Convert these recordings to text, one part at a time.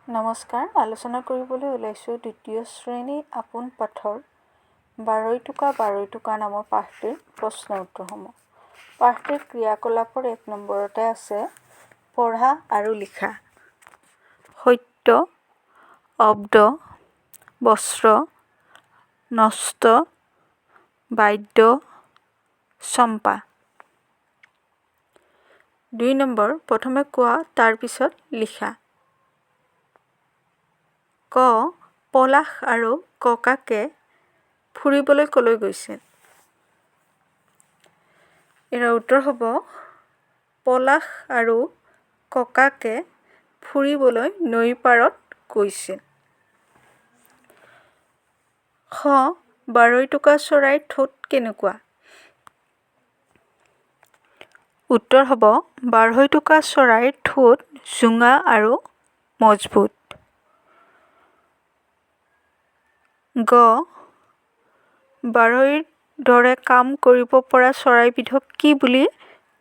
নমস্কাৰ, আলোচনা কৰিবলৈ ওলাইছোঁ দ্বিতীয় শ্ৰেণী আপোন পাঠৰ 12 টোকা 12 টোকা নামৰ পাঠটিৰ প্ৰশ্ন উত্তৰসমূহ। পাঠটিৰ ক্ৰিয়াকলাপৰ 1 নম্বৰতে আছে পঢ়া আৰু লিখা। সত্য, অব্দ, বস্ত্ৰ, নষ্ট, বাদ্য, চম্পা। 2 নম্বৰ, প্ৰথমে কোৱা তাৰ পিছত লিখা। ক. পলাশ আৰু ককাকে ফুৰিবলৈ ক'লৈ গৈছিল? ইয়াৰ উত্তৰ হ'ব পলাশ আৰু ককাকে ফুৰিবলৈ নৈৰ পাৰত গৈছিল। খ. বাঢ়ৈটোকা চৰাইৰ ঠোঁট কেনেকুৱা? উত্তৰ হ'ব বাঢ়ৈটোকা চৰাইৰ ঠোঁট জোঙা আৰু মজবুত। গ. বাঢ়ৈৰ দৰে কাম কৰিব পৰা চৰাইবিধক কি বুলি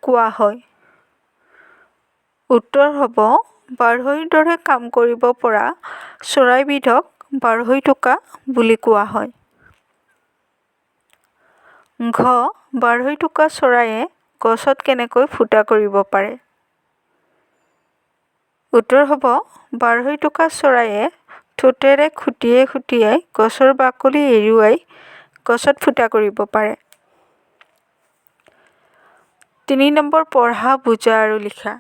কোৱা হয়? উত্তৰ হ'ব বাঢ়ৈৰ দৰে কাম কৰিব পৰা চৰাইবিধক বাঢ়ৈটোকা বুলি কোৱা হয়। ঘ. বাঢ়ৈটোকা চৰাইয়ে গছত কেনেকৈ ফুটা কৰিব পাৰে? উত্তৰ হ'ব বাঢ়ৈটোকা চৰাইয়ে ঠোঁটেৰে খুটিয়াই খুটিয়াই গছৰ বাকলি এৰুৱাই গছত ফুটা কৰিব পাৰে। 3 নম্বৰ, পঢ়া, বুজা আৰু লিখা।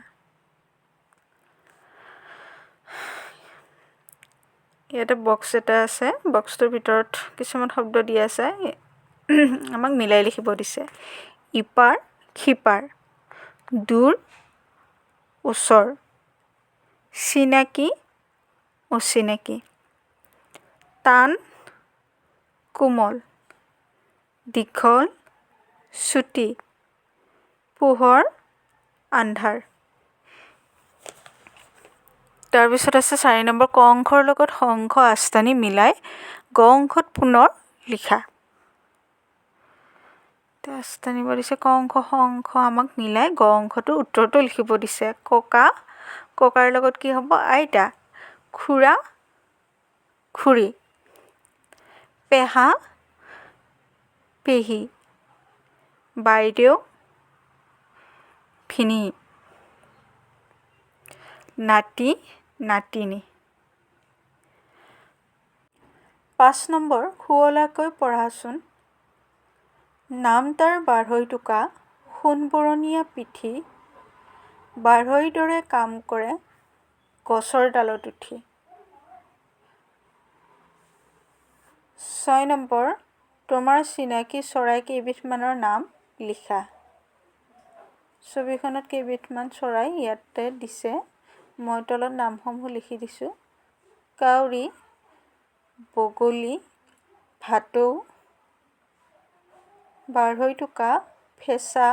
ইয়াতে বক্স এটা আছে, বক্সটোৰ ভিতৰত কিছুমান শব্দ দিয়া আছে, আমাক মিলাই লিখিব দিছে। ইপাৰ সিপাৰ, দূৰ ওচৰ, চিনাকি অচিনাকি, টান কোমল, দীঘল চুটি, পোহৰ আন্ধাৰ। তাৰপিছত আছে 4 নম্বৰ, ক অংশৰ লগত খ অংশ আস্তানি মিলাই গ অংশত পুনৰ লিখা। আস্তানি দিছে ক অংশ খ অংশ আমাক মিলাই গ অংশটোৰ উত্তৰটো লিখিব দিছে। ককা, ককাৰ লগত কি হ'ব? আইতা। খুৰা, খুৰী, পেহা, পেহী, বাইদেউ, ভিনী, নাতি, নাতিনী। 5 নম্বৰ, সুৱলাকৈ পঢ়াচোন। নাম তাৰ বাঢ়ৈটোকা, সোণ বৰণীয়া পিঠি, বাঢ়ৈৰ দৰে কাম কৰে গছৰ ডালত উঠি। 6 নম্বৰ, তোমাৰ চিনাকি চৰাই কেইবিধমানৰ নাম লিখা। ছবিখনত কেইবিধমান চৰাই ইয়াতে দিছে, মই তলত নামসমূহ লিখি দিছোঁ। কাউৰী, বগলী, ভাটৌ, বাঢ়ৈটোকা, ফেঁচা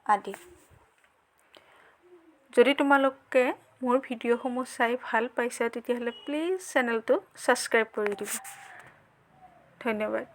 আদি। যদি তোমালোকে মোৰ ভিডিঅ'সমূহ চাই ভাল পাইছা তেতিয়াহ'লে প্লিজ চেনেলটো ছাবস্ক্ৰাইব কৰি দিবা। ধন্যবাদ।